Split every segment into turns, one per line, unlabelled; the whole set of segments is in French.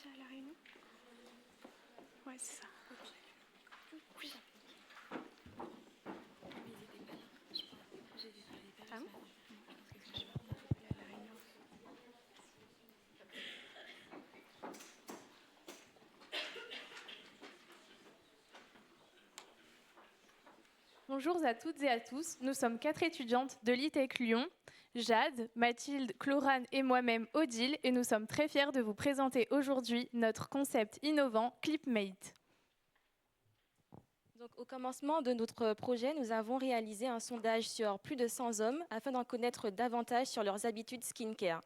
à la réunion? Ouais, c'est ça. Oui. Ah bon?
Bonjour à toutes et à tous, nous sommes 4 étudiantes de l'ITEC Lyon, Jade, Mathilde, Chlorane et moi-même Odile, et nous sommes très fiers de vous présenter aujourd'hui notre concept innovant ClipMate.
Donc, au commencement de notre projet, nous avons réalisé un sondage sur plus de 100 hommes afin d'en connaître davantage sur leurs habitudes skincare.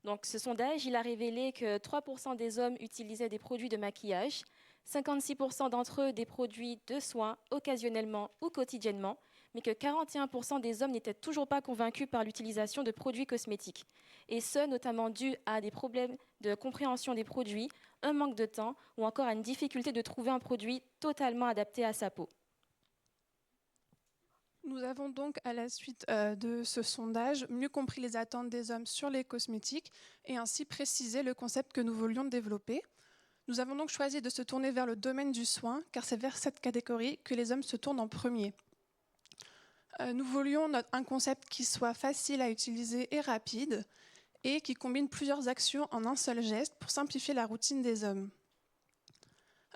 Donc, ce sondage, il a révélé que 3% des hommes utilisaient des produits de maquillage, 56% d'entre eux des produits de soins occasionnellement ou quotidiennement, mais que 41% des hommes n'étaient toujours pas convaincus par l'utilisation de produits cosmétiques. Et ce, notamment dû à des problèmes de compréhension des produits, un manque de temps ou encore à une difficulté de trouver un produit totalement adapté à sa peau.
Nous avons donc, à la suite de ce sondage, mieux compris les attentes des hommes sur les cosmétiques et ainsi précisé le concept que nous voulions développer. Nous avons donc choisi de se tourner vers le domaine du soin, car c'est vers cette catégorie que les hommes se tournent en premier. Nous voulions un concept qui soit facile à utiliser et rapide, et qui combine plusieurs actions en un seul geste pour simplifier la routine des hommes.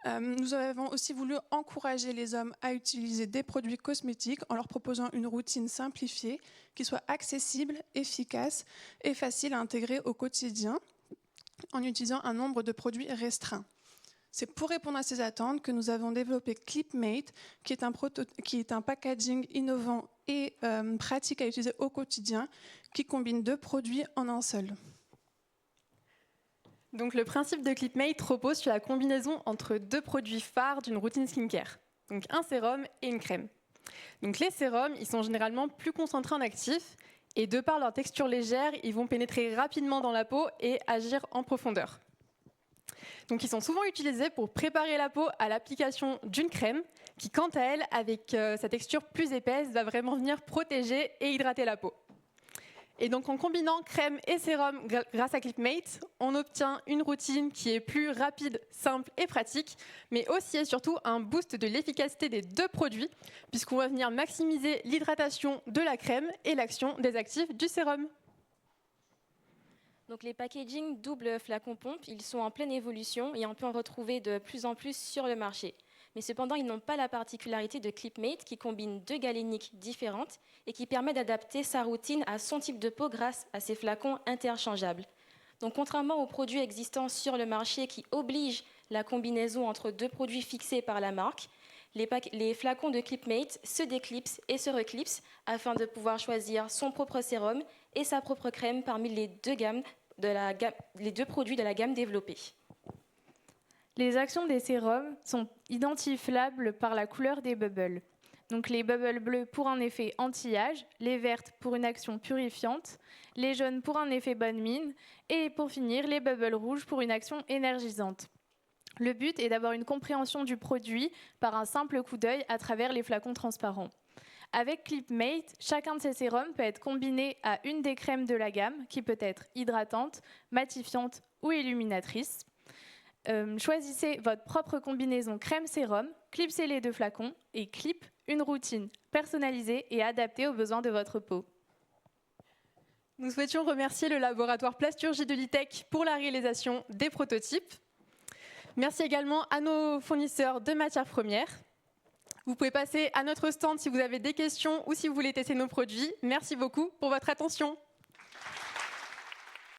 Nous avons aussi voulu encourager les hommes à utiliser des produits cosmétiques en leur proposant une routine simplifiée qui soit accessible, efficace et facile à intégrer au quotidien en utilisant un nombre de produits restreint. C'est pour répondre à ces attentes que nous avons développé ClipMate, qui est un packaging innovant et pratique à utiliser au quotidien, qui combine 2 produits en un seul.
Donc le principe de ClipMate repose sur la combinaison entre 2 produits phares d'une routine skincare, donc un sérum et une crème. Donc les sérums, ils sont généralement plus concentrés en actifs et de par leur texture légère, ils vont pénétrer rapidement dans la peau et agir en profondeur. Donc ils sont souvent utilisés pour préparer la peau à l'application d'une crème qui, quant à elle, avec sa texture plus épaisse, va vraiment venir protéger et hydrater la peau. Et donc en combinant crème et sérum grâce à ClipMate, on obtient une routine qui est plus rapide, simple et pratique, mais aussi et surtout un boost de l'efficacité des 2 produits, puisqu'on va venir maximiser l'hydratation de la crème et l'action des actifs du sérum.
Donc les packaging double flacon pompe, ils sont en pleine évolution et on peut en retrouver de plus en plus sur le marché. Mais cependant, ils n'ont pas la particularité de ClipMate qui combine 2 galéniques différentes et qui permet d'adapter sa routine à son type de peau grâce à ces flacons interchangeables. Donc contrairement aux produits existants sur le marché qui obligent la combinaison entre 2 produits fixés par la marque, les flacons de ClipMate se déclipsent et se reclipsent afin de pouvoir choisir son propre sérum et sa propre crème parmi les 2 produits de la gamme développée.
Les actions des sérums sont identifiables par la couleur des bubbles. Donc les bubbles bleus pour un effet anti-âge, les vertes pour une action purifiante, les jaunes pour un effet bonne mine et pour finir les bubbles rouges pour une action énergisante. Le but est d'avoir une compréhension du produit par un simple coup d'œil à travers les flacons transparents. Avec ClipMate, chacun de ces sérums peut être combiné à une des crèmes de la gamme qui peut être hydratante, matifiante ou illuminatrice. Choisissez votre propre combinaison crème-sérum, clipsez les 2 flacons et clip une routine personnalisée et adaptée aux besoins de votre peau.
Nous souhaitions remercier le laboratoire Plasturgie de l'ITEC pour la réalisation des prototypes. Merci également à nos fournisseurs de matières premières. Vous pouvez passer à notre stand si vous avez des questions ou si vous voulez tester nos produits. Merci beaucoup pour votre attention.